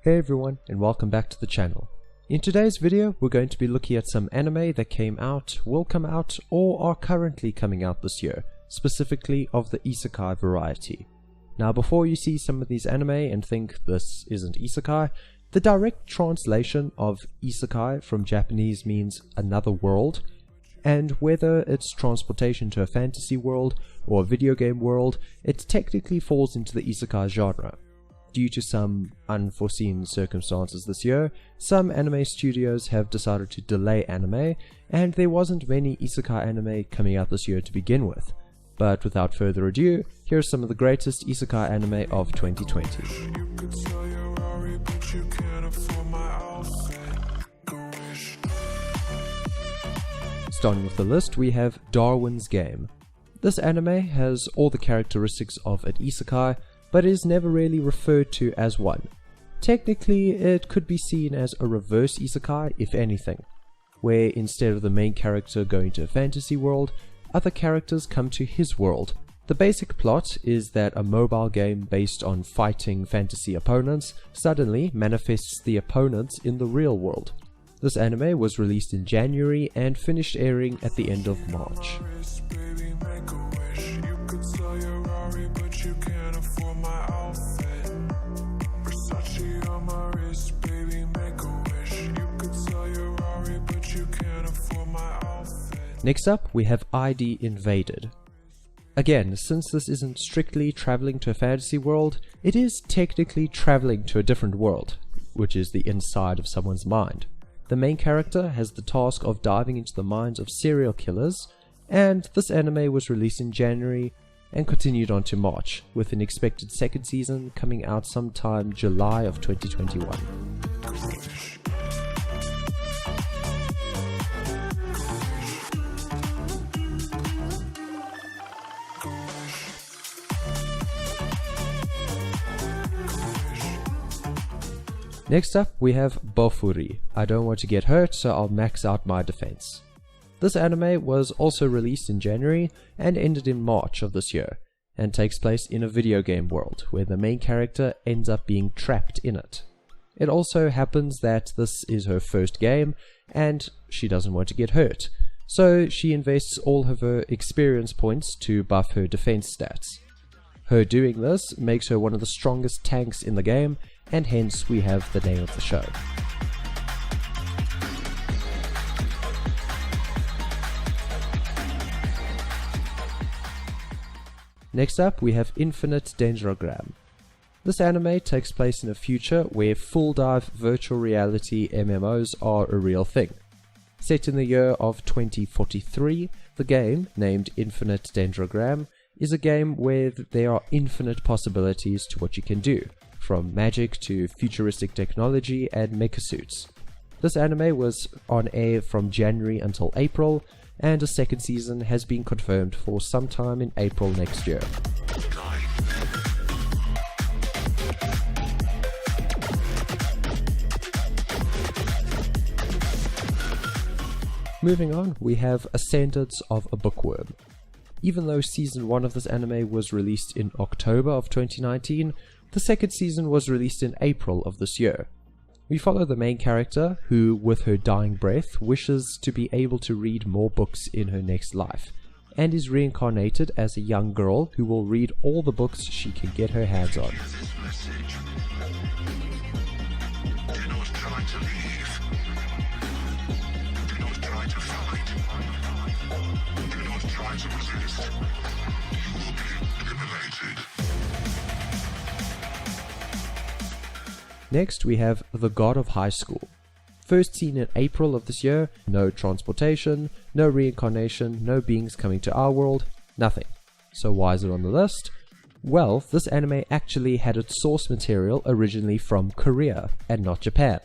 Hey everyone, and welcome back to the channel. In today's video, we're going to be looking at some anime that came out, will come out, or are currently coming out this year, specifically of the Isekai variety. Now before you see some of these anime and think this isn't Isekai, the direct translation of Isekai from Japanese means another world, and whether it's transportation to a fantasy world or a video game world, it technically falls into the Isekai genre. Due to some unforeseen circumstances this year, some anime studios have decided to delay anime, and there wasn't many Isekai anime coming out this year to begin with. But without further ado, here are some of the greatest Isekai anime of 2020. Starting with the list, we have Darwins Game. This anime has all the characteristics of an Isekai, but is never really referred to as one. Technically, it could be seen as a reverse Isekai, if anything, where instead of the main character going to a fantasy world, other characters come to his world. The basic plot is that a mobile game based on fighting fantasy opponents suddenly manifests the opponents in the real world. This anime was released in January and finished airing at the end of March. Next up, we have ID Invaded. Again, since this isn't strictly traveling to a fantasy world, it is technically traveling to a different world, which is the inside of someone's mind. The main character has the task of diving into the minds of serial killers, and this anime was released in January and continued on to March, with an expected second season coming out sometime July of 2021. Next up, we have Bofury. I don't want to get hurt, so I'll max out my defense. This anime was also released in January and ended in March of this year, and takes place in a video game world where the main character ends up being trapped in it. It also happens that this is her first game and she doesn't want to get hurt, so she invests all of her experience points to buff her defense stats. Her doing this makes her one of the strongest tanks in the game, and hence we have the name of the show. Next up, we have Infinite Dendrogram. This anime takes place in a future where full dive virtual reality MMOs are a real thing. Set in the year of 2043, the game, named Infinite Dendrogram, is a game where there are infinite possibilities to what you can do, from magic to futuristic technology and mecha suits. This anime was on air from January until April, and a second season has been confirmed for sometime in April next year. Moving on, we have Ascendants of a Bookworm. Even though season 1 of this anime was released in October of 2019, the second season was released in April of this year. We follow the main character who, with her dying breath, wishes to be able to read more books in her next life, and is reincarnated as a young girl who will read all the books she can get her hands on. Next, we have The God of High School. First seen in April of this year, no transportation, no reincarnation, no beings coming to our world, nothing. So why is it on the list? Well, this anime actually had its source material originally from Korea and not Japan.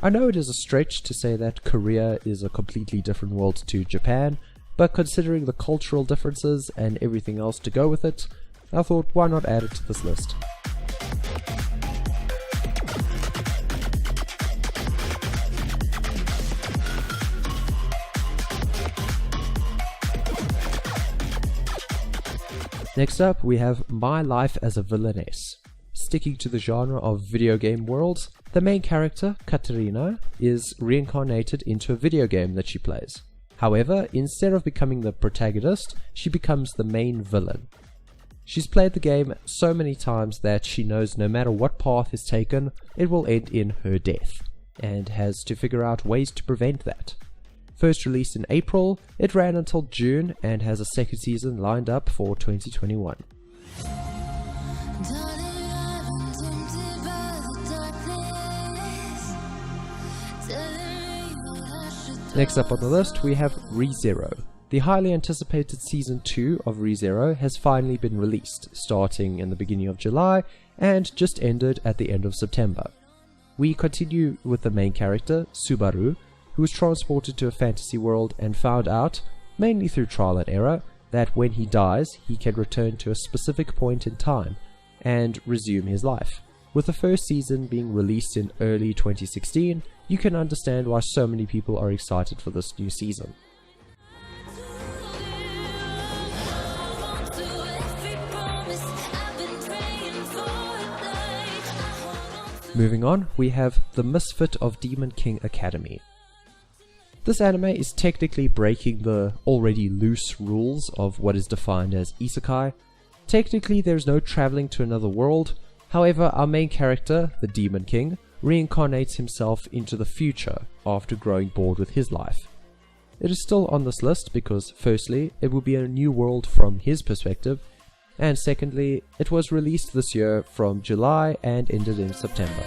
I know it is a stretch to say that Korea is a completely different world to Japan, but considering the cultural differences and everything else to go with it, I thought why not add it to this list. Next up, we have My Life as a Villainess. sticking to the genre of video game worlds, the main character, Katerina, is reincarnated into a video game that she plays. However, instead of becoming the protagonist, she becomes the main villain. She's played the game so many times that she knows no matter what path is taken, it will end in her death, and has to figure out ways to prevent that. First released in April, it ran until June and has a second season lined up for 2021. Next up on the list, we have ReZero. The highly anticipated Season 2 of ReZero has finally been released, starting in the beginning of July and just ended at the end of September. We continue with the main character, Subaru, who was transported to a fantasy world and found out, mainly through trial and error, that when he dies, he can return to a specific point in time and resume his life. With the first season being released in early 2016, you can understand why so many people are excited for this new season. Moving on, we have The Misfit of Demon King Academy. This anime is technically breaking the already loose rules of what is defined as Isekai. Technically there's no traveling to another world, however our main character, the Demon King, reincarnates himself into the future after growing bored with his life. It is still on this list because firstly, it will be a new world from his perspective, and secondly, it was released this year from July and ended in September.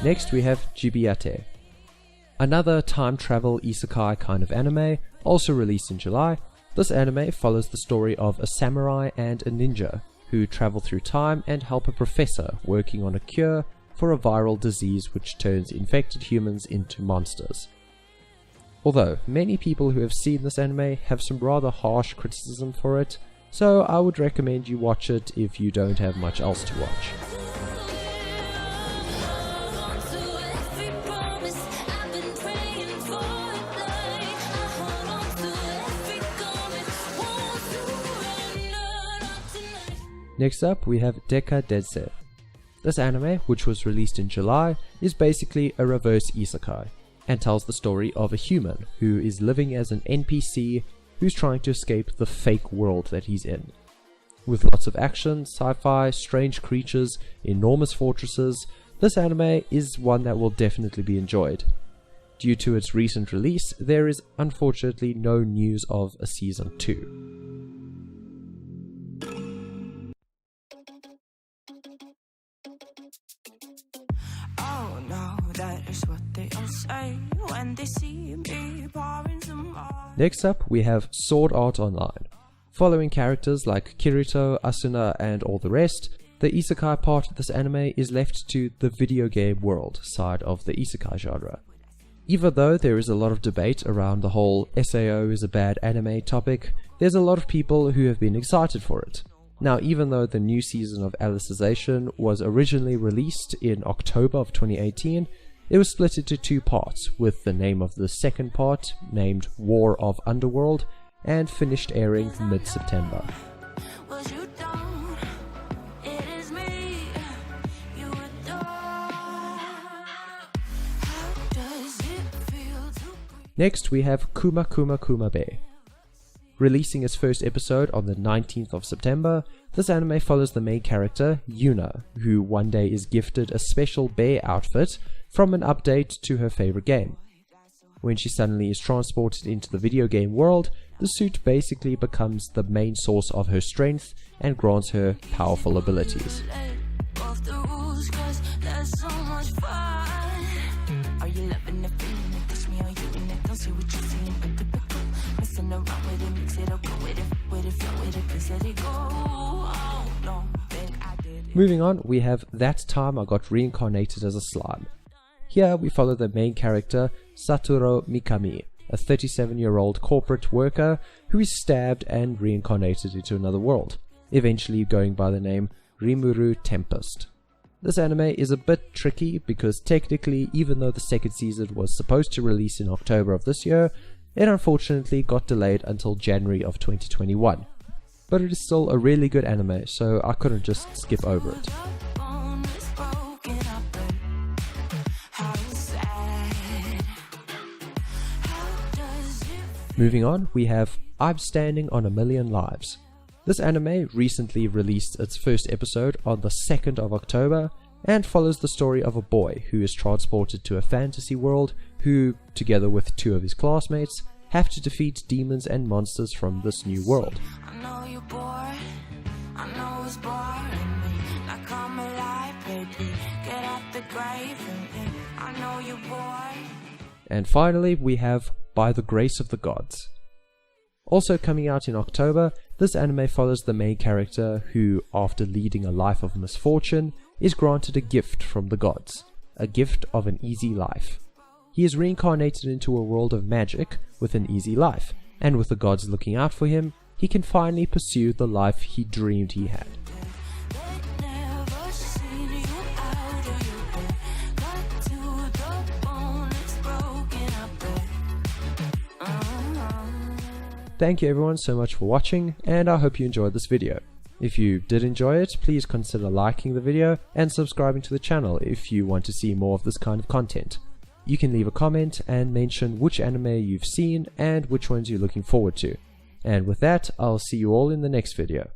Next we have Jibiate, another time travel isekai kind of anime, also released in July. This anime follows the story of a samurai and a ninja who travel through time and help a professor working on a cure for a viral disease which turns infected humans into monsters. Although many people who have seen this anime have some rather harsh criticism for it, so I would recommend you watch it if you don't have much else to watch. Next up we have Deka Dead Set. This anime, which was released in July, is basically a reverse isekai, and tells the story of a human who is living as an NPC who's trying to escape the fake world that he's in. With lots of action, sci-fi, strange creatures, enormous fortresses, this anime is one that will definitely be enjoyed. Due to its recent release, there is unfortunately no news of a Season 2. Next up, we have Sword Art Online. Following characters like Kirito, Asuna, and all the rest, the isekai part of this anime is left to the video game world side of the isekai genre. Even though there is a lot of debate around the whole SAO is a bad anime topic, there's a lot of people who have been excited for it. Now, even though the new season of Alicization was originally released in October of 2018, it was split into two parts, with the name of the second part named War of Underworld, and finished airing mid-September. Next we have Kuma Kumabe. Releasing its first episode on the 19th of September, this anime follows the main character, Yuna, who one day is gifted a special bear outfit from an update to her favorite game. When she suddenly is transported into the video game world, the suit basically becomes the main source of her strength and grants her powerful abilities. Moving on, we have That Time I Got Reincarnated as a Slime. Here we follow the main character, Satoru Mikami, a 37-year-old corporate worker who is stabbed and reincarnated into another world, eventually going by the name Rimuru Tempest. This anime is a bit tricky because technically, even though the second season was supposed to release in October of this year, it unfortunately got delayed until January of 2021. But it is still a really good anime, so I couldn't just skip over it. Moving on, we have I'm Standing on a Million Lives. This anime recently released its first episode on the 2nd of October and follows the story of a boy who is transported to a fantasy world who, together with two of his classmates, have to defeat demons and monsters from this new world. I know you're bored, I know it's boring, now come alive, baby, get out the grave, I know you're bored. And finally, we have By the Grace of the Gods. Also coming out in October, this anime follows the main character who, after leading a life of misfortune, is granted a gift from the gods, a gift of an easy life. He is reincarnated into a world of magic with an easy life, and with the gods looking out for him, he can finally pursue the life he dreamed he had. Thank you everyone so much for watching, and I hope you enjoyed this video. If you did enjoy it, please consider liking the video and subscribing to the channel if you want to see more of this kind of content. You can leave a comment and mention which anime you've seen and which ones you're looking forward to. And with that, I'll see you all in the next video.